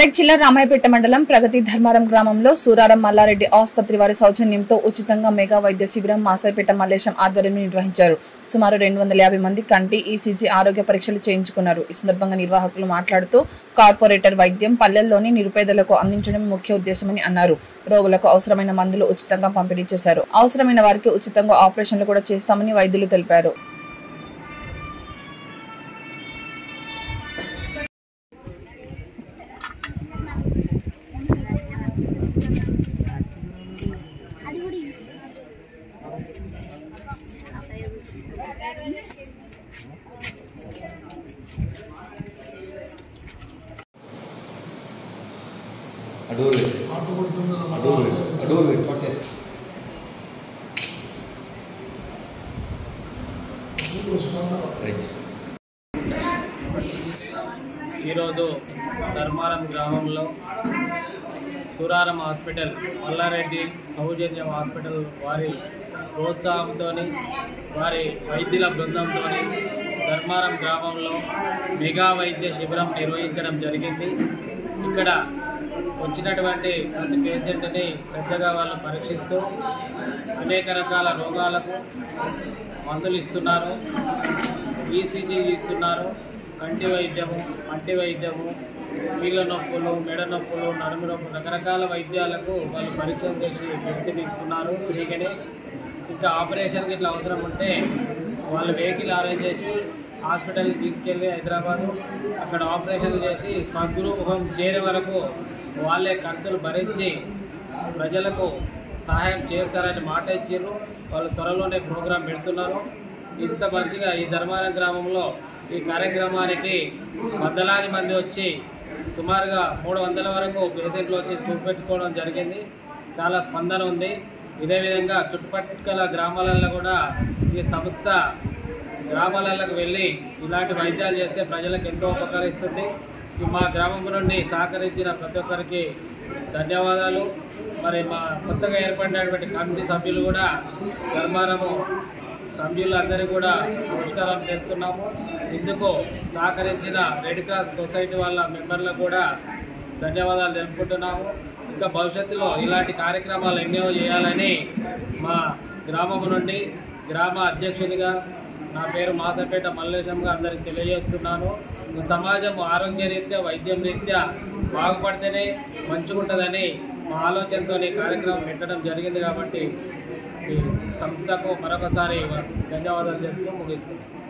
మెదక్ జిల్లా రామాయపేట మండలం ప్రగతి ధర్మారం గ్రామంలో సూరారం మల్లారెడ్డి ఆసుపత్రి వారి సౌజన్యంతో ఉచితంగా మెగా వైద్య శిబిరం మాసాయిపేట మల్లేశం ఆధ్వర్యంలో నిర్వహించారు. సుమారు 250 మంది కంటి ఈసీజీ ఆరోగ్య పరీక్షలు చేయించుకున్నారు. ఈ సందర్భంగా నిర్వాహకులు మాట్లాడుతూ కార్పొరేటర్ వైద్యం పల్లెల్లోని నిరుపేదలకు అందించడం ముఖ్య ఉద్దేశమని అన్నారు. రోగులకు అవసరమైన మందులు ఉచితంగా పంపిణీ చేశారు. అవసరమైన వారికి ఉచితంగా ఆపరేషన్లు కూడా చేస్తామని వైద్యులు తెలిపారు. ఈరోజు ధర్మారం గ్రామంలో సూరారం హాస్పిటల్ మల్లారెడ్డి సౌజన్యం హాస్పిటల్ వారి ప్రోత్సాహంతో వారి వైద్యుల బృందంతో ధర్మారం గ్రామంలో మెగా వైద్య శిబిరం నిర్వహించడం జరిగింది. ఇక్కడ వచ్చినటువంటి ప్రతి పేషెంట్ని శ్రద్ధగా వాళ్ళు పరీక్షిస్తూ అనేక రకాల రోగాలకు మందులు ఇస్తున్నారు, ఈసీజీ ఇస్తున్నారు, కంటి వైద్యము, పంటి వైద్యము, కీళ్ళ నొప్పులు, మెడ నొప్పులు, నడుము నొప్పులు, రకరకాల వైద్యాలకు వాళ్ళు పరీక్షలు చేసి మెడిసిన్ ఇస్తున్నారు ఫ్రీగానే. ఇంకా ఆపరేషన్కి ఇట్లా అవసరం ఉంటే వాళ్ళు వెహికల్ అరేంజ్ చేసి హాస్పిటల్కి తీసుకెళ్ళి హైదరాబాదు అక్కడ ఆపరేషన్లు చేసి స్వగృహం చేరే వరకు వాళ్ళే ఖర్చులు భరించి ప్రజలకు సహాయం చేస్తారని మాట ఇచ్చారు. వాళ్ళు త్వరలోనే ప్రోగ్రాం పెడుతున్నారు. ఇంత మంచిగా ఈ ధర్మారం గ్రామంలో ఈ కార్యక్రమానికి వందలాది మంది వచ్చి సుమారుగా 300 వరకు పేషెంట్లు వచ్చి చూపెట్టుకోవడం జరిగింది. చాలా స్పందన ఉంది. ఇదే విధంగా చుట్టుపక్కల గ్రామాలలో కూడా ఈ సంస్థ గ్రామాలకు వెళ్ళి ఇలాంటి వైద్యాలు చేస్తే ప్రజలకు ఎంతో ఉపకరిస్తుంది. మా గ్రామం నుండి సహకరించిన ప్రతి ఒక్కరికి ధన్యవాదాలు. మరి మా కొత్తగా ఏర్పడినటువంటి కమిటీ సభ్యులు కూడా ధర్మారము సభ్యులందరూ కూడా నమస్కారం చేస్తున్నాము. ఇందుకు సహకరించిన రెడ్ క్రాస్ సొసైటీ వాళ్ళ మెంబర్లకు కూడా ధన్యవాదాలు తెలుపుకుంటున్నాము. ఇంకా భవిష్యత్తులో ఇలాంటి కార్యక్రమాలు ఎన్నో చేయాలని మా గ్రామం నుండి గ్రామ అధ్యక్షునిగా నా పేరు మాసాయిపేట మల్లేశంగా అందరికి తెలియజేస్తున్నాను. ఈ సమాజం ఆరోగ్య రీత్యా వైద్యం రీత్యా బాగుపడితేనే మంచిగుంటుందని మా ఆలోచనతో ఈ కార్యక్రమం పెట్టడం జరిగింది. కాబట్టి ఈ సంస్థకు మరొకసారి ధన్యవాదాలు చెప్తూ ముగిస్తున్నాను.